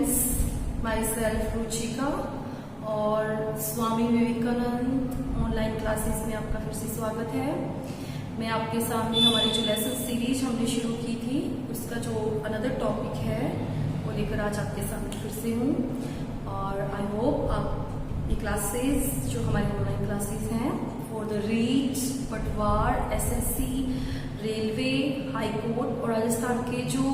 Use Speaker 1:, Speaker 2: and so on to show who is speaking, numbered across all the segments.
Speaker 1: Friends, my self Ruchika और Swami Vivekananda online classes में आपका फिर से स्वागत है। मैं आपके सामने हमारी जो लेसन सीरीज हमने शुरू की थी उसका जो अनदर टॉपिक है वो लेकर आज आपके सामने फिर से हूँ। और आई होप आप ये क्लासेस जो हमारी ऑनलाइन क्लासेस हैं फॉर द रीट, पटवार, एसएससी, रेलवे, हाई कोर्ट और राजस्थान के जो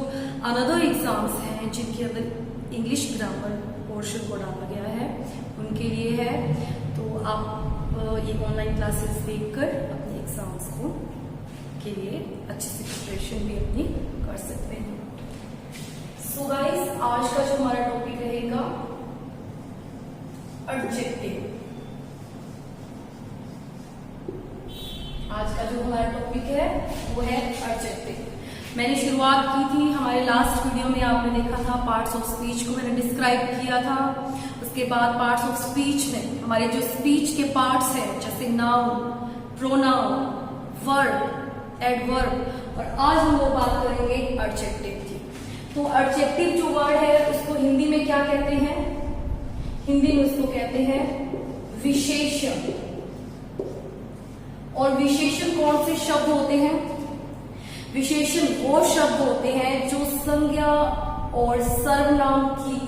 Speaker 1: अनदर एग्जाम्स हैं जिनके अंदर इंग्लिश ग्रामर पोर्शन को डाला गया है उनके लिए है। तो आप ये ऑनलाइन क्लासेस देखकर अपने एग्जाम्स को के लिए अच्छे से प्रिपरेशन भी अपनी कर सकते हैं। सो गाइस, आज का जो हमारा टॉपिक रहेगा एडजेक्टिव। आज का जो हमारा टॉपिक है वो है एडजेक्टिव। मैंने शुरुआत की थी हमारे लास्ट वीडियो में, आपने देखा था पार्ट्स ऑफ स्पीच को मैंने डिस्क्राइब किया था। उसके बाद पार्ट्स ऑफ स्पीच में हमारे जो स्पीच के पार्ट्स हैं जैसे नाउन, प्रोनाउन, वर्ब, एडवर्ब और आज हम लोग बात करेंगे एडजेक्टिव की। तो एडजेक्टिव जो वर्ड है उसको हिंदी में क्या कहते हैं? हिंदी में उसको कहते हैं विशेषण। और विशेषण कौन से शब्द होते हैं? विशेषण वो शब्द होते हैं जो संज्ञा और सर्वनाम की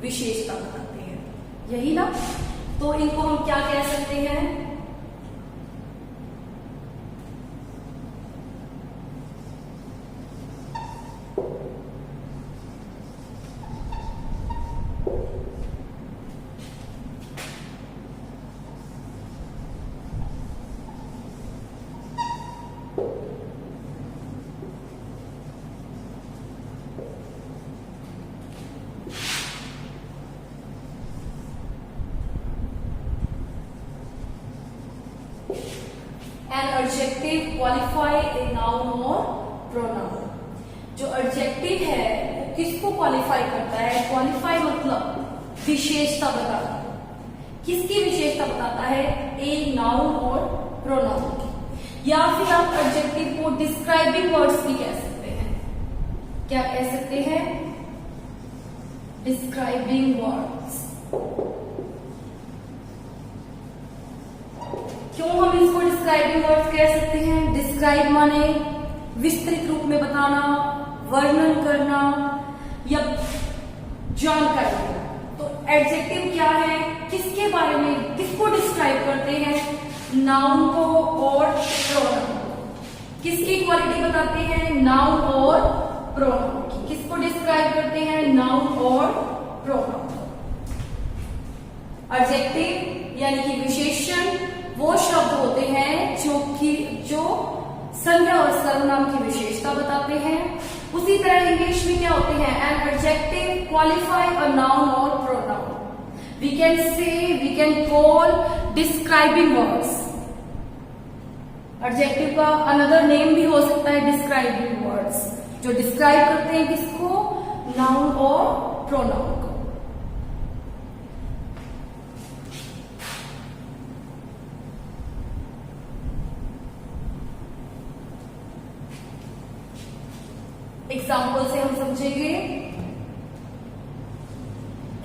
Speaker 1: विशेषता बताते हैं, यही ना? तो इनको हम क्या कह सकते हैं? An adjective qualify a noun or pronoun। जो एडजेक्टिव है वो किसको क्वालिफाई करता है? क्वालिफाई मतलब विशेषता बताना। किसकी विशेषता बताता है? ए नाउन और प्रोनाउन की। या फिर आप एडजेक्टिव को डिस्क्राइबिंग वर्ड्स भी कह सकते हैं। क्या कह सकते हैं? Describing words. क्यों हम इसको डिस्क्राइबिंग वर्ड्स कह सकते हैं? डिस्क्राइब माने विस्तृत रूप में बताना, वर्णन करना या जानकारी देना। तो एडजेक्टिव क्या है? किसके बारे में, किसको डिस्क्राइब करते हैं? नाउन को और प्रोनाउन को। किसकी क्वालिटी बताते हैं? नाउन और प्रोनाउन की। किसको डिस्क्राइब करते हैं? नाउन और प्रोनाउन को। एडजेक्टिव यानी कि विशेषण वो शब्द होते हैं जो संज्ञा और सर्वनाम की विशेषता बताते हैं। उसी तरह इंग्लिश में क्या होते हैं? An adjective qualify a noun और pronoun. We can say, we can call describing words. Adjective का अनदर नेम भी हो सकता है डिस्क्राइबिंग वर्ड्स, जो डिस्क्राइब करते हैं किसको? नाउन और प्रोनाउन को। एग्जाम्पल से हम समझेंगे।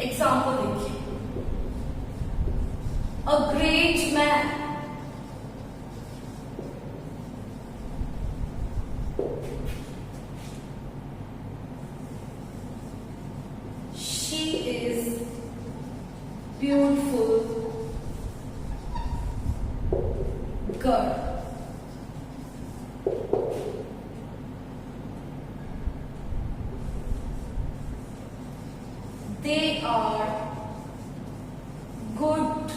Speaker 1: एग्जाम्पल देखिए, a great man. She is beautiful girl. They are good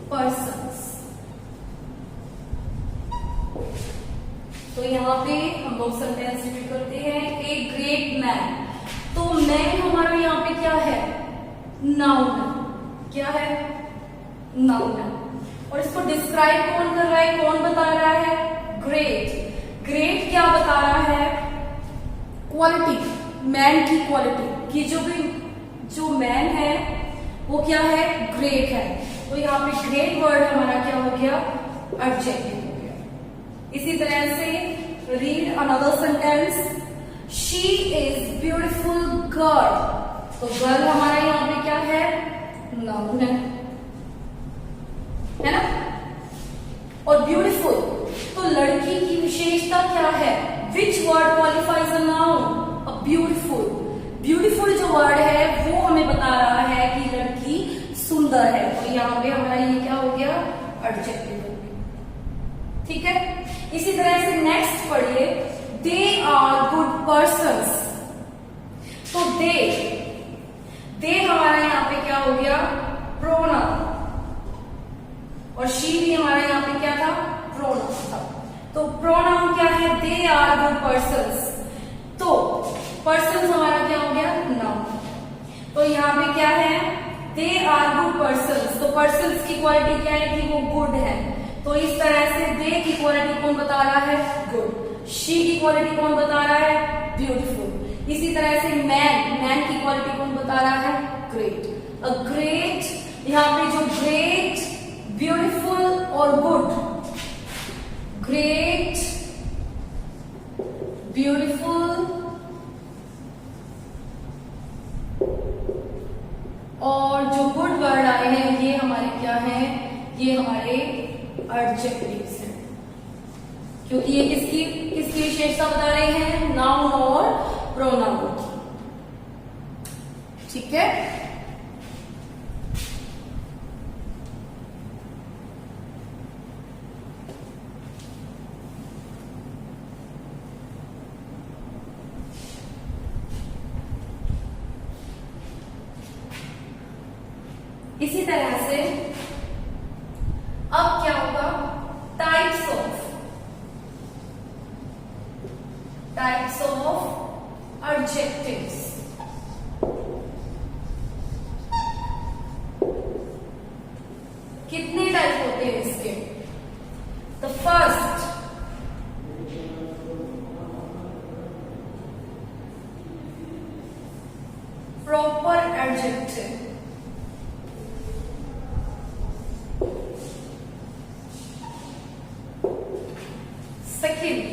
Speaker 1: persons। तो यहाँ पे हम लोग सेंटेंस रिपीट करते हैं। A great man. तो मैन हमारा यहाँ पे क्या है? नाउन है। क्या है? नाउन है। और इसको डिस्क्राइब कौन कर रहा है? कौन बता रहा है? ग्रेट। ग्रेट क्या बता रहा है? क्वालिटी, मैन की क्वालिटी कि जो मैन है वो क्या है? ग्रेट है। तो यहाँ पे ग्रेट वर्ड हमारा क्या हो गया? एडजेक्टिव हो गया। इसी तरह से read another sentence. She is beautiful girl, तो गर्ल हमारा यहाँ पे क्या है, नाउन है ना। और ब्यूटीफुल, तो लड़की की विशेषता क्या है, which word qualifies a noun, a beautiful. Beautiful जो वर्ड है वो हमें बता रहा है कि लड़की सुंदर है, तो यहाँ पे हमारा ये क्या हो गया, एडजेक्टिव हो गया। ठीक है, इसी तरह से नेक्स्ट पढ़िए, दे आर गुड पर्सन्स। तो दे हमारा यहाँ पे क्या हो गया, प्रोनाउन, और शी भी हमारा यहाँ पे क्या था, प्रोनाउन था। तो प्रोनाउन क्या है, दे आर गुड पर्सन्स, तो पर्सन्स हमारा क्या हो गया, नाउन। तो यहाँ पे क्या है, दे आर गुड पर्सन्स, तो पर्सन्स की क्वालिटी क्या है कि वो गुड है, तो इस तरह से दे की क्वालिटी कौन बता रहा है, गुड। शी की क्वालिटी कौन बता रहा है, ब्यूटीफुल। इसी तरह से मैन की क्वालिटी कौन बता रहा है, ग्रेट। अ ग्रेट, यहाँ पे जो ग्रेट, ब्यूटीफुल और गुड, ग्रेट, ब्यूटीफुल और जो गुड वर्ड आए हैं ये हमारे क्या हैं, ये हमारे एडजेक्टिव्स हैं, क्योंकि ये किसकी विशेषता बता रहे हैं, नाउन और प्रोनाउन की। ठीक है, इसी तरह से अब क्या होगा, टाइप्स ऑफ एडजेक्टिव्स। कितने टाइप होते हैं इसके, the first, proper adjective, second,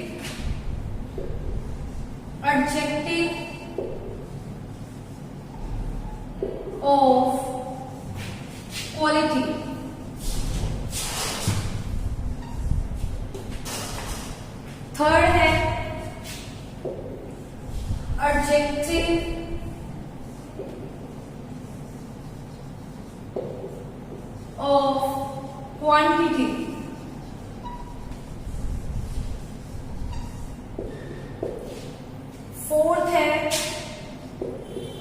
Speaker 1: adjective of quality, third है adjective of quantity, फोर्थ है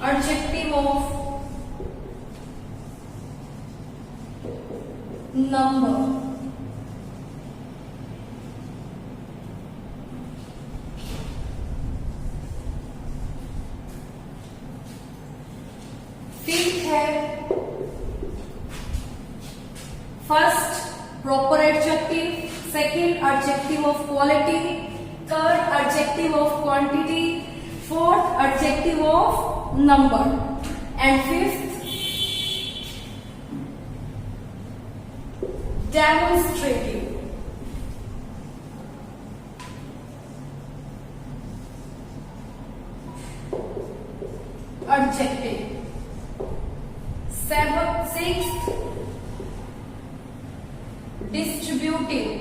Speaker 1: एडजेक्टिव ऑफ नंबर, फिफ्थ है first proper adjective, second adjective of quality, third adjective of quantity, fourth adjective of number, and fifth demonstrative. Adjective. Sixth distributive.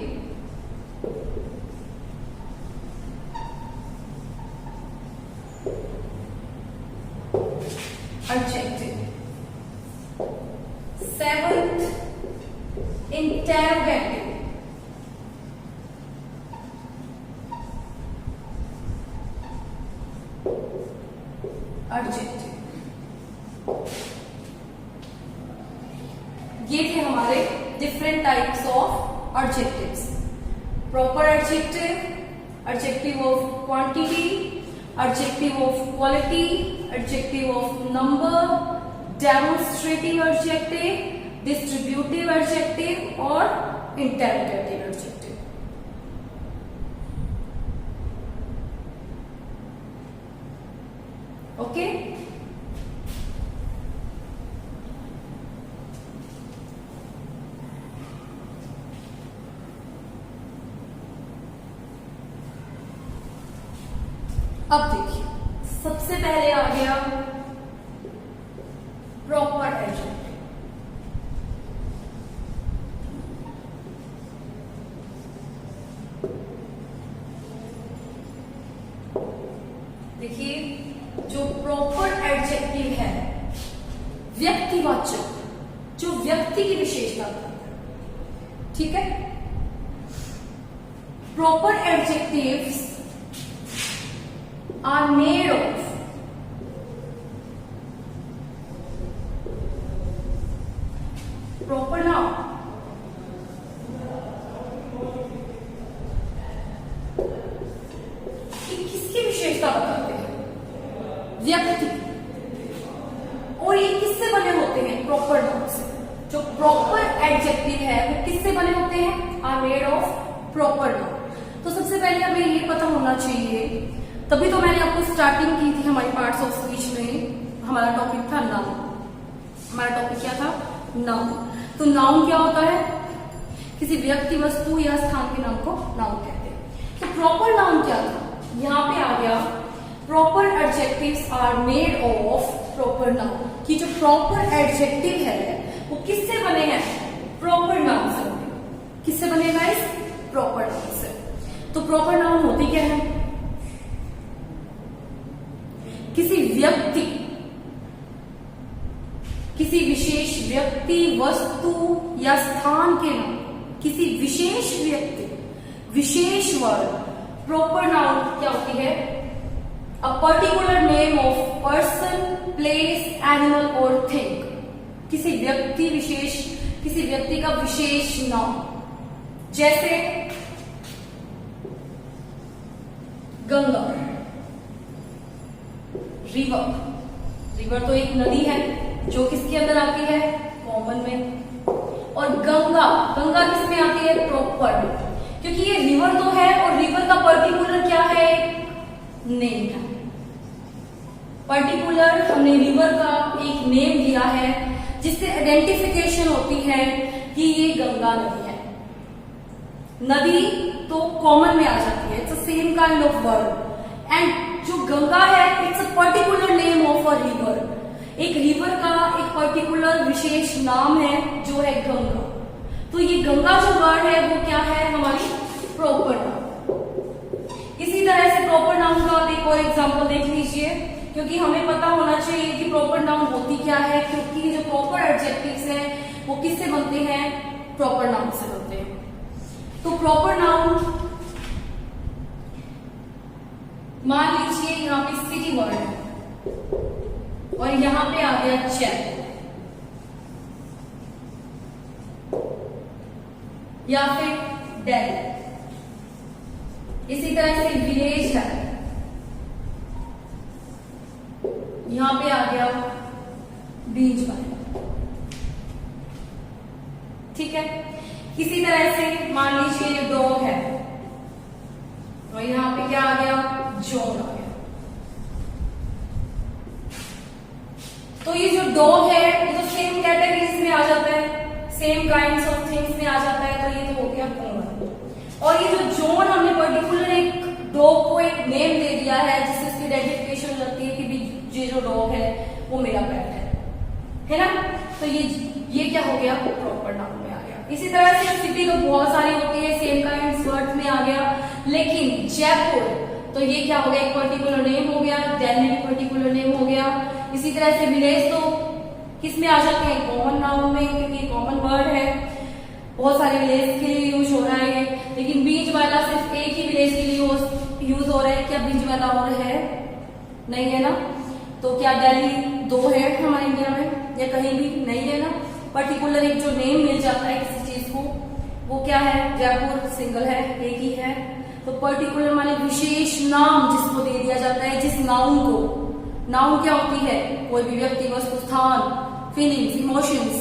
Speaker 1: Adjective. Seventh, interrogative. Adjective. ये थे हमारे different types of adjectives. Proper adjective, adjective of quantity, adjective of quality, adjective of number, demonstrative adjective, distributive adjective और interrogative adjective. Okay, अब देखिए सबसे पहले आ गया जो प्रॉपर एडजेक्टिव है, व्यक्तिवाचक, जो व्यक्ति की विशेषता बताता है, ठीक है। Proper adjectives are made of proper noun, किसकी विशेषता बताते हैं, व्यक्ति, और ये किससे बने होते हैं, प्रॉपर नाउन से। जो प्रॉपर एडजेक्टिव है वो किससे बने होते हैं, are made of proper noun. तो सबसे पहले हमें ये पता होना चाहिए, तभी तो मैंने आपको स्टार्टिंग की थी हमारी पार्ट्स ऑफ स्पीच में, हमारा टॉपिक था नाउन। हमारा टॉपिक क्या था, नाउन। तो नाउन क्या होता है, किसी व्यक्ति, वस्तु या स्थान के नाम को नाउन कहते हैं। तो प्रॉपर नाउन क्या था, यहां पे आ गया proper adjectives are made of proper noun, कि जो प्रॉपर एडजेक्टिव है वो किससे बने हैं, प्रॉपर नाउन से। किससे बने गाइस, प्रॉपर नाउन से। तो प्रॉपर नाउन होती क्या है, किसी व्यक्ति, किसी विशेष व्यक्ति, वस्तु या स्थान के नाम, किसी विशेष व्यक्ति, विशेष वर्ड। प्रॉपर नाउन क्या होती है, a particular name of person, place, animal और थिंग। किसी व्यक्ति विशेष, किसी व्यक्ति का विशेष नाम, जैसे गंगा, रिवर। रिवर तो एक नदी है जो किसके अंदर आती है, कॉमन में। और गंगा, गंगा किस में आती है, प्रॉपर, क्योंकि ये रिवर तो है और रिवर का पर्टिकुलर क्या है, नेम है। पर्टिकुलर हमने रिवर का एक नेम दिया है जिससे आइडेंटिफिकेशन होती है कि ये गंगा नदी है। नदी तो कॉमन में आ जाती है, it's same kind of word. And जो गंगा है it's a particular name of a river. एक रिवर का एक पर्टिकुलर विशेष नाम है जो है गंगा। तो ये गंगा जो वर्ड है वो क्या है, हमारी प्रॉपर नाउन। इसी तरह से प्रॉपर नाउन का एक और एग्जांपल देख लीजिए, क्योंकि हमें पता होना चाहिए कि प्रॉपर नाउन होती क्या है, क्योंकि जो प्रॉपर एडजेक्टिव्स हैं वो किससे बनते हैं, प्रॉपर नाउन से बनते हैं। तो प्रॉपर नाउन, मान लीजिए यहाँ पे सिटी वर्ड है और यहां पे आ गया चेक, या फिर दिल्ली। इसी तरह से विलेज है, यहां पे आ गया बीजवाड़ा, ठीक है। इसी तरह से मान लीजिए डॉग है और यहां पे क्या आ गया, जॉन आ गया। तो ये जो डॉग है ये तो सेम कैटेगरीज में आ जाता है, सेम काइंड्स ऑफ थिंग्स में आ जाता है, तो ये तो हो गया कॉमन। और ये जो जॉन, हमने पर्टिकुलर एक डॉग को एक नेम दे दिया है जिससे उसकी आइडेंटिफिकेशन हो जाती है कि ये जो डॉग है वो मेरा पेट है ना। तो ये क्या हो गया, प्रॉपर नाउन में आ गया। इसी तरह से सिटी तो बहुत सारी होती है, सेम काइंड्स वर्ड्स में आ गया। लेकिन जयपुर तो ये क्या हो गया, एक पर्टिकुलर नेम हो गया। दिल्ली भी पर्टिकुलर नेम हो गया। इसी तरह से विलेज तो किस में आ जाते हैं, कॉमन नाउन में, क्योंकि कॉमन वर्ड है, बहुत सारे विलेज के लिए यूज हो रहा है। लेकिन बीज वाला सिर्फ एक ही विलेज के लिए यूज हो रहा है। क्या बीज वाला और है, नहीं है ना। तो क्या दिल्ली दो है हमारे इंडिया में, या कहीं भी नहीं है ना। पर्टिकुलर एक जो नेम मिल जाता है किसी चीज को, वो क्या है, जयपुर सिंगल है, एक ही है। तो पर्टिकुलर माने विशेष नाम जिसको दे दिया जाता है, जिस नाउन को। नाउन क्या होती है, कोई भी व्यक्ति, वस्तु, स्थान, फीलिंग्स, इमोशंस,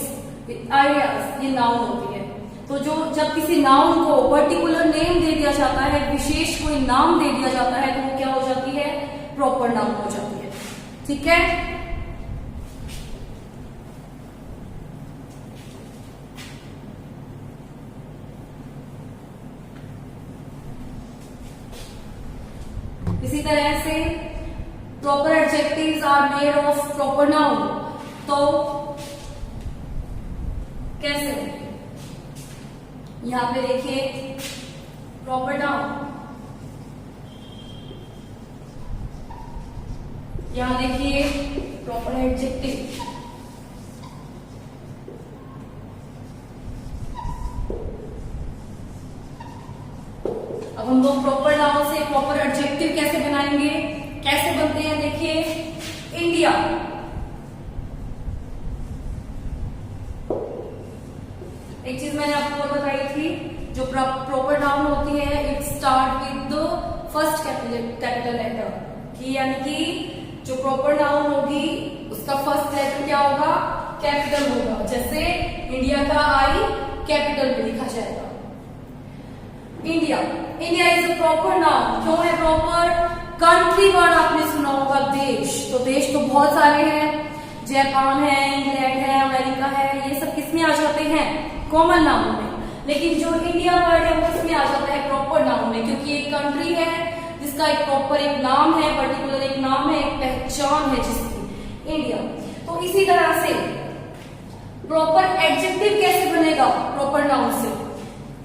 Speaker 1: आइडियाज, ये नाउन होती है। तो जो जब किसी नाउन को पर्टिकुलर नेम दे दिया जाता है, विशेष कोई नाम दे दिया जाता है, तो वो क्या हो जाती है, प्रॉपर नाउन हो जाती है, ठीक है। इसी तरह से proper adjectives are made of proper noun. तो कैसे, यहां पे देखिए प्रॉपर नाउन, यहाँ देखिए प्रॉपर एडजेक्टिव। अब हम लोग प्रॉपर नाउन से प्रॉपर एडजेक्टिव कैसे बनाएंगे, कैसे बनते हैं, देखिए इंडिया। एक चीज मैंने आपको और बताई थी, जो प्रॉपर नाउन होती है it start with the first capital letter, कि यानी कि जो प्रॉपर नाउन होगी उसका फर्स्ट लेटर क्या होगा, कैपिटल होगा। जैसे इंडिया का आई कैपिटल में लिखा जाएगा। India, India is a proper noun. क्यों है प्रॉपर? कंट्री वर्ड आपने सुना होगा देश, तो देश तो बहुत सारे हैं, जापान है, इंग्लैंड है, अमेरिका है, ये सब किसमें आ जाते हैं, कॉमन नाउन में। लेकिन जो इंडिया वर्ड है वो इसमें आ जाता है प्रॉपर नाउन में, क्योंकि एक कंट्री है जिसका एक प्रॉपर एक नाम है, पर्टिकुलर एक नाम है, एक पहचान है जिसकी, इंडिया। तो इसी तरह से प्रॉपर एडजेक्टिव कैसे बनेगा प्रॉपर नाउन से,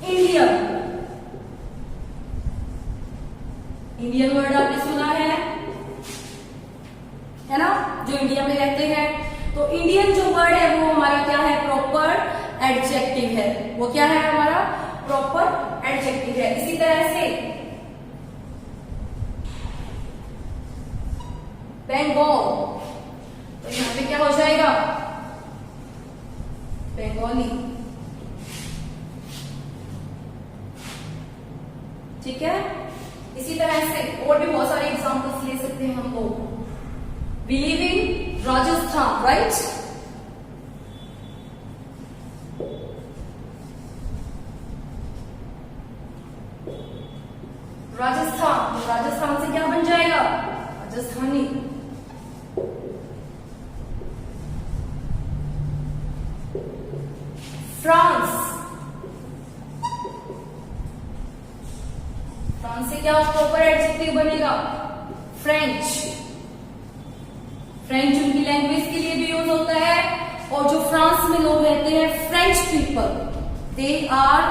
Speaker 1: इंडियन। इंडियन वर्ड आपने सुना है ना, जो इंडिया में रहते हैं। तो इंडियन जो वर्ड है वो हमारा क्या है, प्रॉपर एडजेक्टिव है। वो क्या है हमारा, प्रॉपर एडजेक्टिव है। इसी तरह से बंगाल, तो यहां पे क्या हो जाएगा, बंगाली। ठीक है। इसी तरह से और भी बहुत सारे एग्जांपल्स ले सकते हैं हम लोग। We live in Rajasthan, right? Rajasthan, तो राजस्थान से क्या बन जाएगा, राजस्थानी। फ्रांस, फ्रांस से क्या प्रॉपर एडजेक्टिव बनेगा, फ्रेंच। फ्रेंच उनकी लैंग्वेज के लिए भी यूज होता है, और जो फ्रांस में लोग रहते हैं French people, they are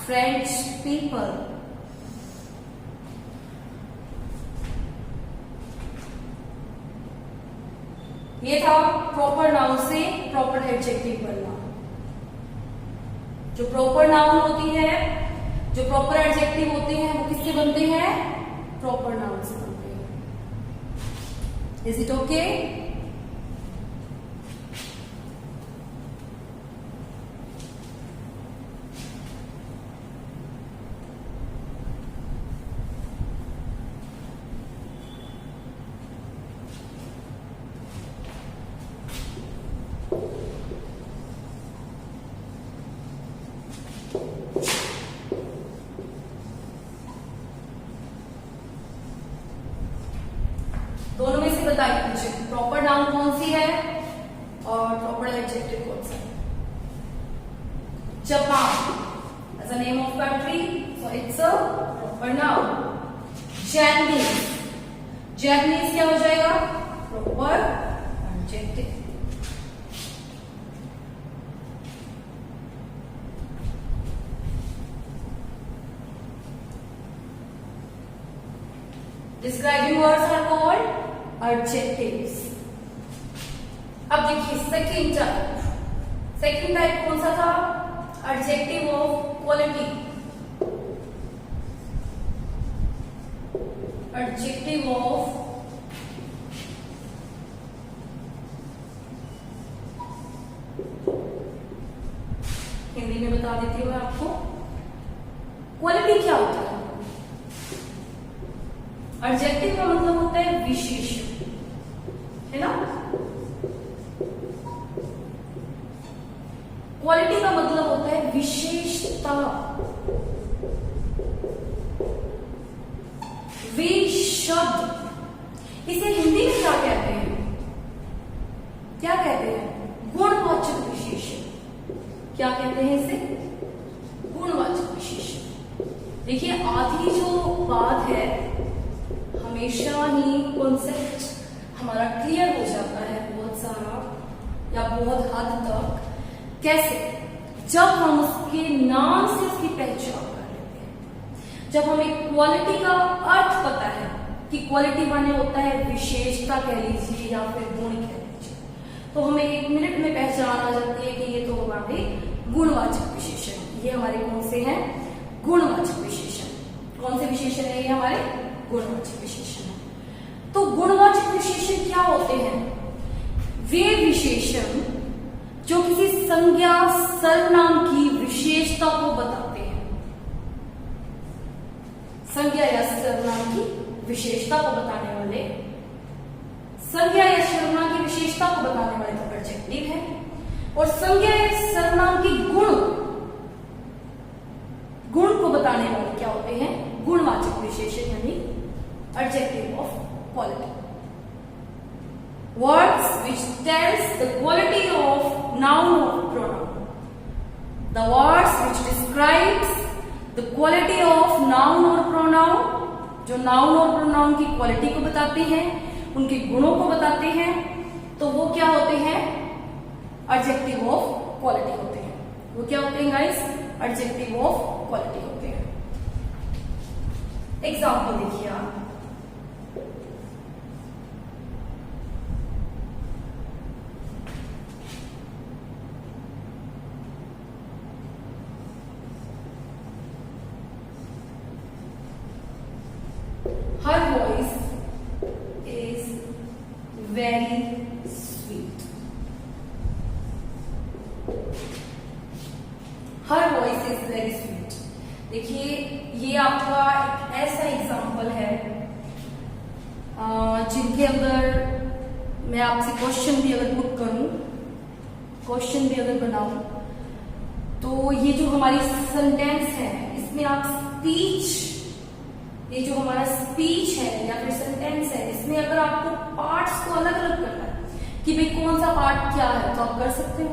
Speaker 1: French people. ये था प्रॉपर नाउन से प्रॉपर एडजेक्टिव बनना। जो प्रॉपर नाउन होती है, जो प्रॉपर एडजेक्टिव होते हैं वो किससे बनते हैं, प्रॉपर नाउन से बनते हैं। Is it okay? दोनों में से बताइए मुझे, प्रॉपर नाउन कौन सी है और प्रॉपर एडजेक्टिव कौन सा है। Japan as a name of country, so it's a proper noun. Japanese, Japanese क्या हो जाएगा, proper adjective. Describing words are called adjectives. अब देखिए सेकंड टाइप कौन सा था, adjective of quality. Adjective of Hindi में बता देती हूँ मैं आपको, क्वालिटी क्या होता है। एडजेक्टिव का मतलब होता है विशेषण, है ना। क्वालिटी का मतलब होता है विशेषता, शब्द। इसे हिंदी में क्या कहते हैं, क्या कहते हैं, गुणवाचक विशेषण। क्या कहते हैं इसे, गुणवाचक विशेषण। देखिए आधी जो बात है हमेशा ही कॉन्सेप्ट हमारा क्लियर हो जाता है बहुत सारा या बहुत हद तक। कैसे, जब हम उसके नाम से उसकी पहचान कर लेते हैं, जब हमें क्वालिटी का अर्थ पता है कि क्वालिटी माने होता है विशेषता कह लीजिए या फिर गुण कह लीजिए। तो हमें 1 मिनट में पहचान आ जाती है कि ये तो हमारे गुणवाचक विशेषण। ये हमारे कौन से हैं? गुणवाचक विशेषण। कौन से विशेषण है ये? हमारे गुणवाचक विशेषण है। तो गुणवाचक विशेषण क्या होते हैं? वे विशेषण जो किसी संज्ञा सर्वनाम की विशेषता को बताते हैं। संज्ञा या सर्वनाम की विशेषता को बताने वाले, संज्ञा या सर्वनाम की विशेषता को बताने वाले तो एडजेक्टिव है, और संज्ञा या सर्वनाम की गुण को बताने वाले क्या होते हैं? गुणवाचक विशेषण यानी adjective of quality. Words which tells the quality of noun or pronoun. The words which describes the quality of noun or pronoun, जो noun और pronoun की quality को बताते हैं, उनके गुणों को बताते हैं, तो वो क्या होते हैं? Adjective of quality होते हैं। वो क्या होते हैं guys? Adjective of quality होते हैं। Example देखिए आप। Her voice is very sweet. Her voice is very sweet. देखिए ये आपका एक ऐसा एग्जाम्पल है जिनके अंदर मैं आपसे क्वेश्चन भी अगर पुट करूं, क्वेश्चन भी अगर बनाऊं, तो ये जो हमारी सेंटेंस है इसमें आप स्पीच, ये जो हमारा स्पीच है या फिर सेंटेंस है, इसमें अगर आपको पार्ट्स को अलग अलग करना है कि भाई कौन सा पार्ट क्या है, तो आप कर सकते हो,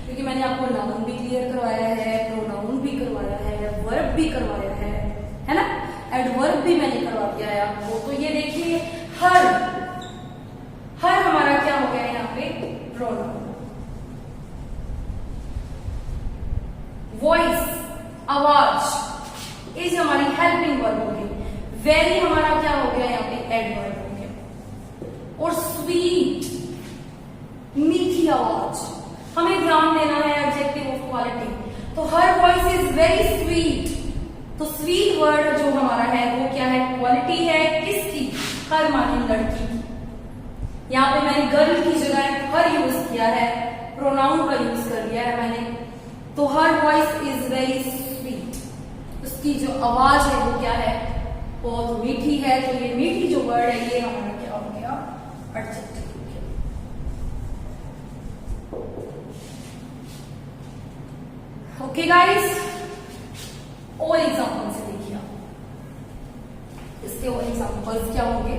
Speaker 1: क्योंकि मैंने आपको नाउन भी क्लियर करवाया है, प्रोनाउन भी करवाया है, वर्ब भी करवाया है ना, एडवर्ब भी मैंने करवा दिया है आपको। तो ये देखिए हर हमारा क्या हो गया यहाँ पे? प्रोनाउन। वॉइस, आवाज, इज हमारी हेल्पिंग वर्ब हो गई। वेरी हमारा क्या हो गया यहाँ पे? एडवर्ब हो गया। और स्वीट, मीठी आवाज, हमें ध्यान देना है एडजेक्टिव ऑफ क्वालिटी। तो her voice is very sweet, तो स्वीट वर्ड जो हमारा है वो क्या है? क्वालिटी है किसकी? हर माने लड़की की। यहाँ पे मैंने गर्ल की जगह हर यूज किया है, प्रोनाउन का यूज कर लिया है मैंने। तो her voice is very sweet, उसकी जो आवाज है वो क्या है? बहुत मीठी है। तो ये मीठी जो वर्ड है ये हमारा क्या हो गया? एडजेक्टिव हो गया। ओके गाइस, और एग्जाम्पल से देखिए आप, इसके और एग्जाम्पल्स क्या होंगे?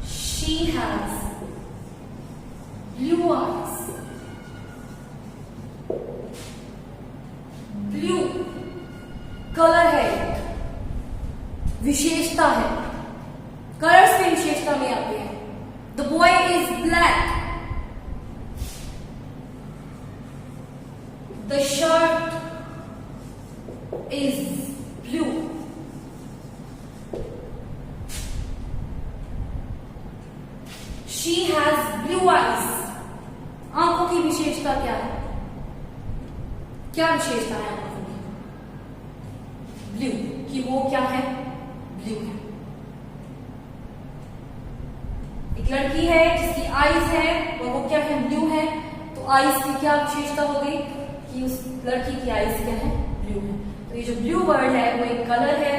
Speaker 1: She has blue eyes. Blue colour है, विशेषता है, कलर्स में विशेषता में आते हैं। The boy is black, the shirt is blue, she has blue eyes. आंखों की विशेषता क्या है? क्या विशेषता है आंखों की? ब्लू, कि वो क्या है? ब्लू है। एक लड़की है जिसकी आईज है और वो क्या है? ब्लू है। तो आईज की क्या विशेषता हो गई? कि उस लड़की की आईज क्या है? ब्लू है। तो ये जो ब्लू वर्ड है वो एक कलर है,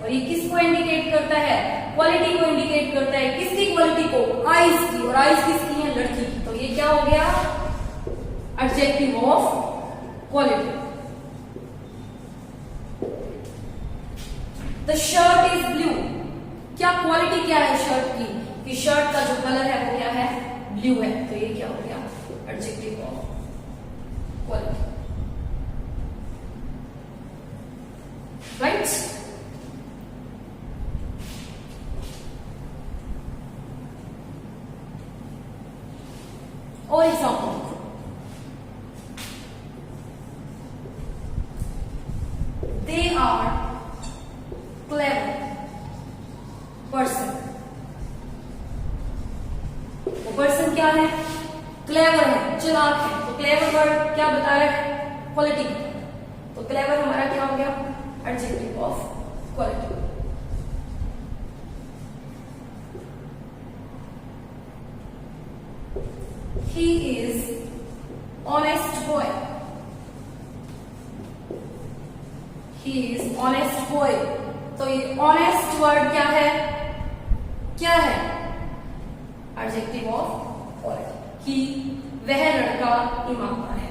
Speaker 1: और ये किसको इंडिकेट करता है? क्वालिटी को इंडिकेट करता है। किसकी क्वालिटी को? आईज की। और आईज किसकी है? लड़की की। तो ये क्या हो गया? Adjective of quality. The shirt is blue, क्या क्वालिटी क्या है शर्ट की? कि शर्ट का जो कलर है वो क्या है? ब्लू है। तो ये क्या हो गया? Adjective of quality. राइट? और एग्जाम्पल, क्या है, क्लेवर है, चालाक है। तो क्लेवर वर्ड क्या बताया है, क्वालिटी। तो क्लेवर हमारा क्या हो गया, adjective of quality. He is honest boy. He is honest boy. तो ये ऑनेस्ट वर्ड क्या है, क्या है, एडजेक्टिव ऑफ क्वालिटी, कि वह लड़का ईमानदार है।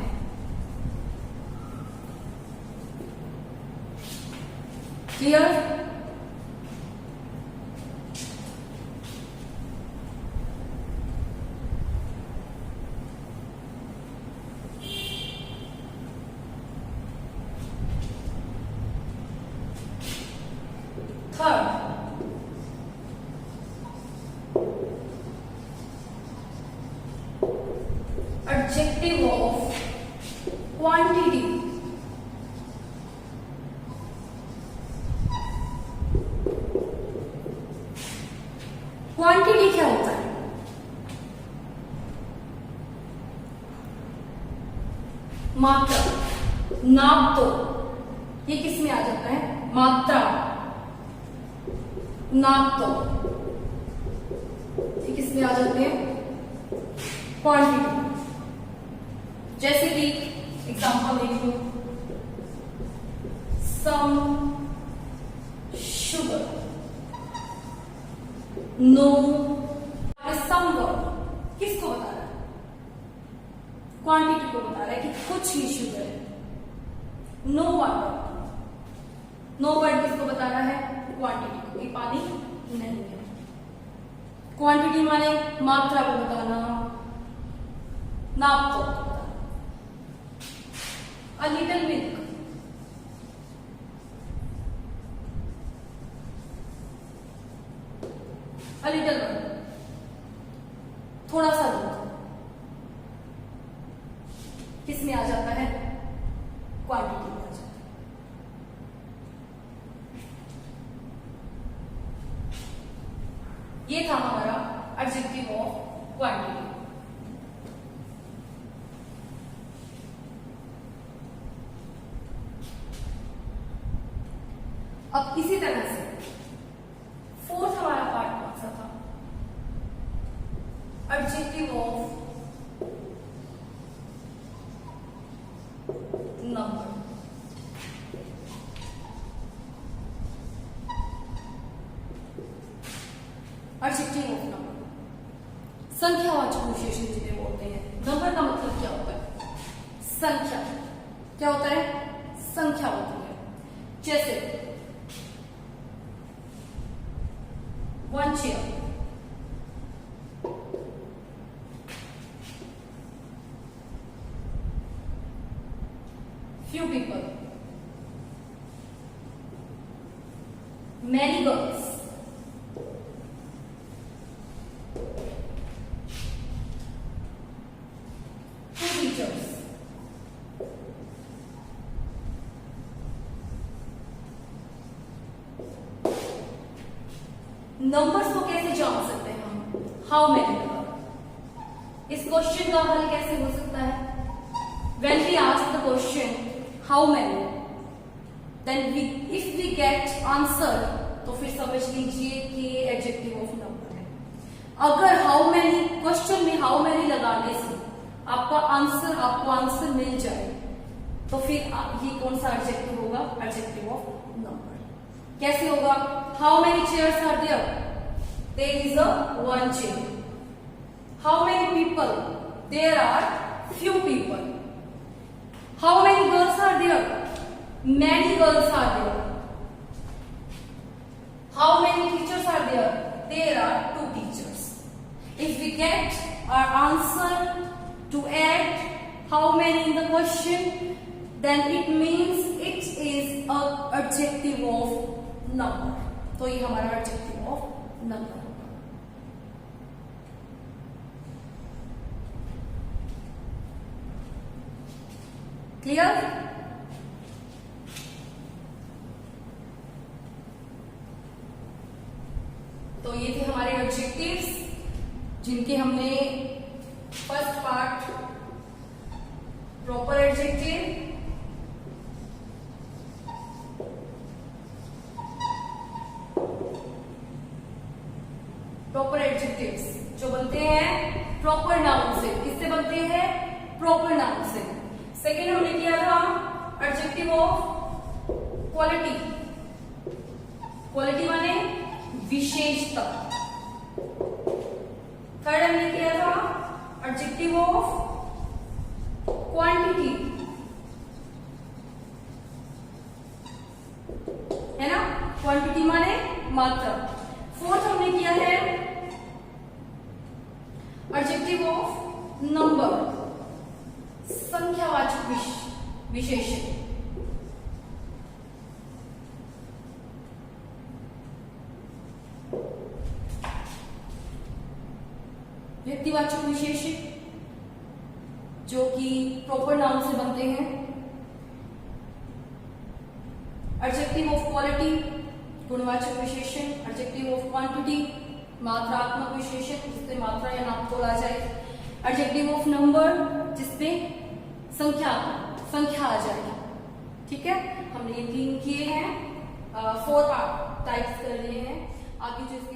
Speaker 1: Clear? Adjective of quantity. Quantity क्या होता है, मात्रा, नाप तो, ये किस में आ जाता है, मात्रा, नाप तो, ये किस में आ जाते हैं, क्वांटिटी। जैसे कि एग्जांपल देख लो, some sugar, no, some word किसको बता रहा है, क्वांटिटी को बता रहा है कि कुछ ही शुगर है। नो वर्ड किसको बता रहा है, क्वांटिटी को, कि पानी नहीं है। क्वांटिटी माने मात्रा को बताना, नाप तो बताना। A little milk, a little one, थोड़ा सा दूध, किस में आ जाता है, क्वांटिटी में आ जाता है। ये था हमारा एडजेक्टिव ऑफ क्वांटिटी। अब इसी तरह से फोर्थ हमारा पार्ट कौन सा था, adjective of number. Adjective of number, संख्यावाचक विशेषण जिन्हें बोलते हैं। नंबर का मतलब क्या होता है, संख्या। क्या होता है, संख्या होती है। जैसे one chair, few people, many girls, two teachers, numbers को कैसे जान सकते हैं हम, हाउ मेनी नंबर। इस क्वेश्चन का हल कैसे हो सकता है, when we ask the question how many, then if we get answer, तो फिर समझ लीजिए कि एडजेक्टिव ऑफ नंबर है। अगर हाउ मेनी क्वेश्चन में हाउ मेनी लगाने से आपको आंसर मिल जाए, तो फिर ये कौन सा एडजेक्टिव होगा, एडजेक्टिव ऑफ नंबर। कैसे होगा, how many chairs are there, there is a one chair. How many people, there are few people. How many girls are there, many girls are there. How many teachers are there, there are two teachers. If we get our answer to add how many in the question, then it means it is a adjective of number. तो ये हमारा adjective of number होगा। Clear? तो ये थे हमारे adjectives जिनके हमने first part proper adjective, proper adjectives जो बनते हैं प्रॉपर नाउन से, किससे बनते हैं? प्रॉपर नाउन से। सेकेंड हमने किया था एडजेक्टिव ऑफ क्वालिटी, क्वालिटी माने विशेषता। थर्ड हमने किया था एडजेक्टिव ऑफ क्वांटिटी, है ना, क्वांटिटी माने मात्रा। फोर्थ हमने किया है एडजेक्टिव ऑफ नंबर, संख्यावाचक विशेषण। व्यक्तिवाचक विशेषण जो कि प्रॉपर नाउन से बनते हैं। एडजेक्टिव ऑफ क्वालिटी गुणवाचक विशेषण, एडजेक्टिव ऑफ क्वांटिटी मात्रात्मक विशेषण जिससे मात्रा या नाप तोला जाए, एडजेक्टिव ऑफ नंबर जिसपे संख्या आ जाए। ठीक है, हमने ये 3 किए हैं, 4 टाइप्स कर लिए हैं। आगे जो इसके